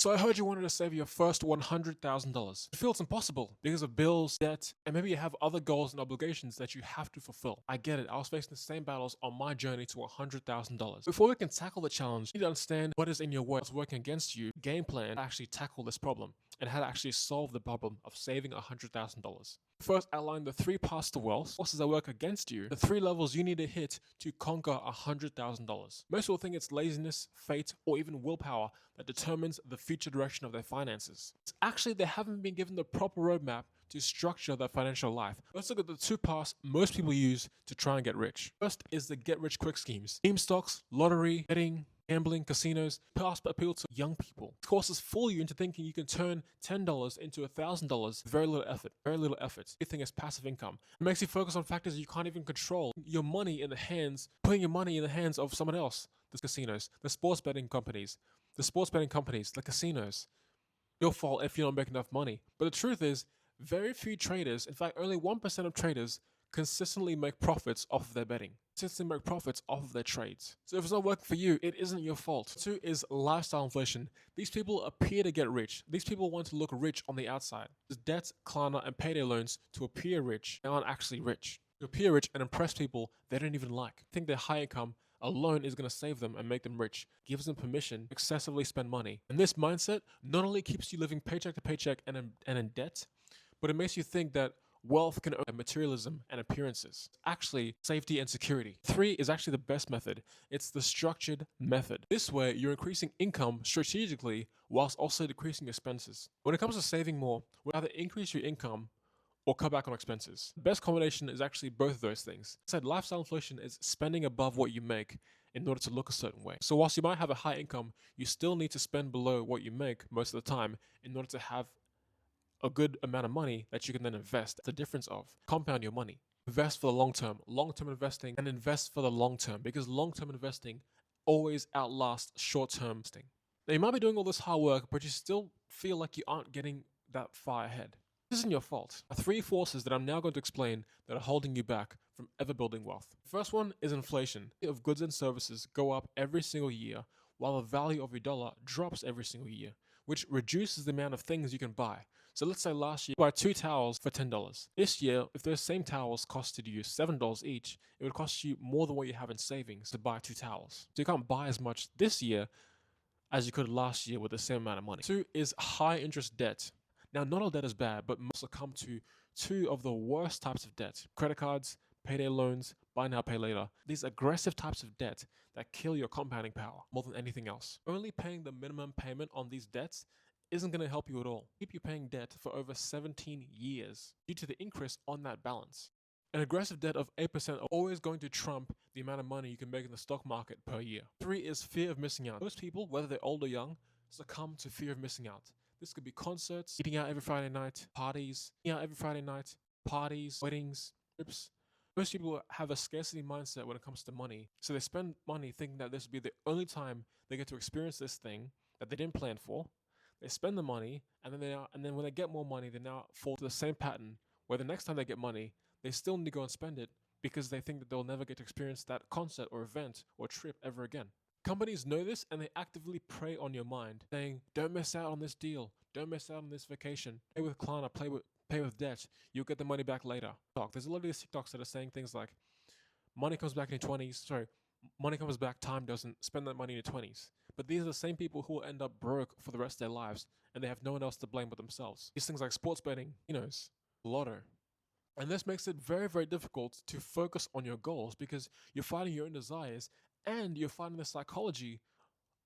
So I heard you wanted to save your first $100,000. It feels impossible because of bills, debt, and maybe you have other goals and obligations that you have to fulfill. I get it. I was facing the same battles on my journey to $100,000. Before we can tackle the challenge, you need to understand what is in your way, what's working against you, game plan to actually tackle this problem, and how to actually solve the problem of saving $100,000. First, outline the three paths to wealth, forces that work against you, the three levels you need to hit to conquer $100,000. Most people think it's laziness, fate, or even willpower that determines the future direction of their finances. It's actually they haven't been given the proper roadmap to structure their financial life. Let's look at the two paths most people use to try and get rich. First is the get rich quick schemes. Meme stocks, lottery, betting, gambling, casinos, paths appeal to young people. These courses fool you into thinking you can turn $10 into $1,000 with very little effort. Very little effort. You think it's passive income. It makes you focus on factors you can't even control. Your money in the hands, putting your money in the hands of someone else. The casinos, the sports betting companies, the casinos. Your fault if you don't make enough money. But the truth is, very few traders, in fact, only 1% of traders consistently make profits off of their betting, consistently make profits off of their trades. So if it's not working for you, it isn't your fault. Two is lifestyle inflation. These people appear to get rich. These people want to look rich on the outside. There's debt, Klarna, and payday loans to appear rich. They aren't actually rich. To appear rich and impress people they don't even like. Think their high income alone is going to save them and make them rich, gives them permission to excessively spend money. And this mindset not only keeps you living paycheck to paycheck and in debt, but it makes you think that wealth can own materialism and appearances. Actually, safety and security. Three is actually the best method. It's the structured method. This way, you're increasing income strategically whilst also decreasing expenses. When it comes to saving more, we either increase your income or cut back on expenses. The best combination is actually both of those things. I said lifestyle inflation is spending above what you make in order to look a certain way. So whilst you might have a high income, you still need to spend below what you make most of the time in order to have a good amount of money that you can then invest. The difference of compound your money. Invest for the long-term investing, and invest for the long term because long-term investing always outlasts short-term investing. Now you might be doing all this hard work, but you still feel like you aren't getting that far ahead. This isn't your fault. There are three forces that I'm now going to explain that are holding you back from ever building wealth. The first one is inflation. Of goods and services go up every single year while the value of your dollar drops every single year, which reduces the amount of things you can buy. So let's say last year you buy 2 towels for $10. This year, if those same towels costed you $7 each, it would cost you more than what you have in savings to buy 2 towels. So you can't buy as much this year as you could last year with the same amount of money. Two is high interest debt. Now, not all debt is bad, but most succumb to two of the worst types of debt: credit cards, payday loans, buy now, pay later. These aggressive types of debt that kill your compounding power more than anything else. Only paying the minimum payment on these debts isn't going to help you at all. Keep you paying debt for over 17 years due to the increase on that balance. An aggressive debt of 8% are always going to trump the amount of money you can make in the stock market per year. Three is fear of missing out. Most people, whether they're old or young, succumb to fear of missing out. This could be concerts, eating out every Friday night, parties, weddings, trips. Most people have a scarcity mindset when it comes to money, so they spend money thinking that this will be the only time they get to experience this thing that they didn't plan for. They spend the money, and then when they get more money, they now fall to the same pattern where the next time they get money, they still need to go and spend it because they think that they'll never get to experience that concert or event or trip ever again. Companies know this and they actively prey on your mind, saying, don't miss out on this deal, don't miss out on this vacation, pay with Klarna, pay with debt, you'll get the money back later. There's a lot of these TikToks that are saying things like, money comes back in your 20s, money comes back, time doesn't, spend that money in your 20s. But these are the same people who will end up broke for the rest of their lives, and they have no one else to blame but themselves. These things like sports betting, lotto. And this makes it very, very difficult to focus on your goals because you're fighting your own desires and you're fighting the psychology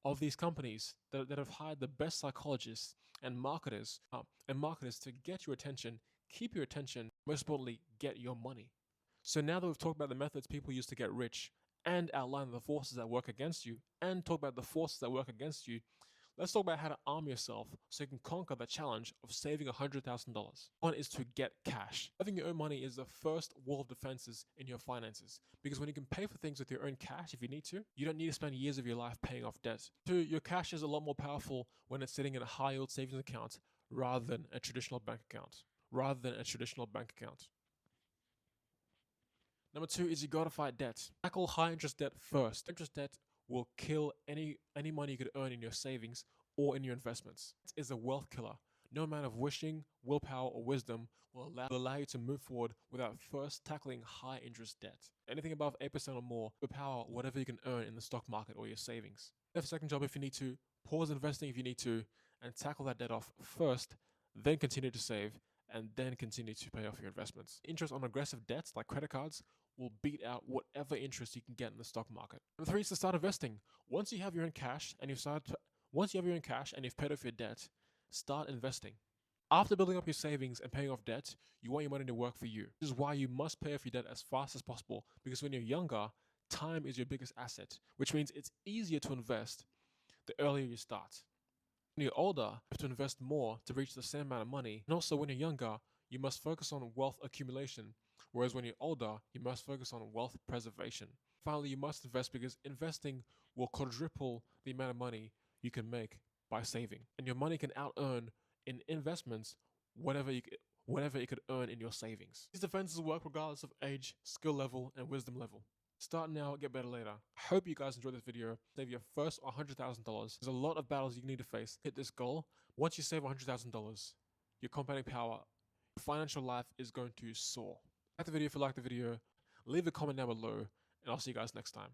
of these companies that have hired the best psychologists and marketers to get your attention, keep your attention, most importantly, get your money. So now that we've talked about the methods people use to get rich and outline the forces that work against you and talk about the forces that work against you, let's talk about how to arm yourself so you can conquer the challenge of saving $100,000. One is to get cash. Having your own money is the first wall of defenses in your finances because when you can pay for things with your own cash if you need to, you don't need to spend years of your life paying off debt. Two, your cash is a lot more powerful when it's sitting in a high yield savings account rather than a traditional bank account. Number two is you gotta fight debt. Tackle high interest debt first. Interest debt will kill any money you could earn in your savings or in your investments. It is a wealth killer. No amount of wishing, willpower, or wisdom will allow you to move forward without first tackling high interest debt. Anything above 8% or more will power whatever you can earn in the stock market or your savings. Have a second job if you need to, pause investing if you need to, and tackle that debt off first, then continue to save, and then continue to pay off your investments. Interest on aggressive debts like credit cards will beat out whatever interest you can get in the stock market. Number 3 is to start investing. Once you have your own cash and you've paid off your debt, start investing. After building up your savings and paying off debt, you want your money to work for you. This is why you must pay off your debt as fast as possible, because when you're younger, time is your biggest asset, which means it's easier to invest the earlier you start. When you're older, you have to invest more to reach the same amount of money. And also when you're younger, you must focus on wealth accumulation, whereas when you're older, you must focus on wealth preservation. Finally, you must invest because investing will quadruple the amount of money you can make by saving. And your money can out-earn in investments whatever it could earn in your savings. These defenses work regardless of age, skill level, and wisdom level. Start now, get better later. I hope you guys enjoyed this video. Save your first $100,000. There's a lot of battles you need to face to hit this goal. Once you save $100,000, your compounding power, your financial life is going to soar. Like the video if you like the video. Leave a comment down below, and I'll see you guys next time.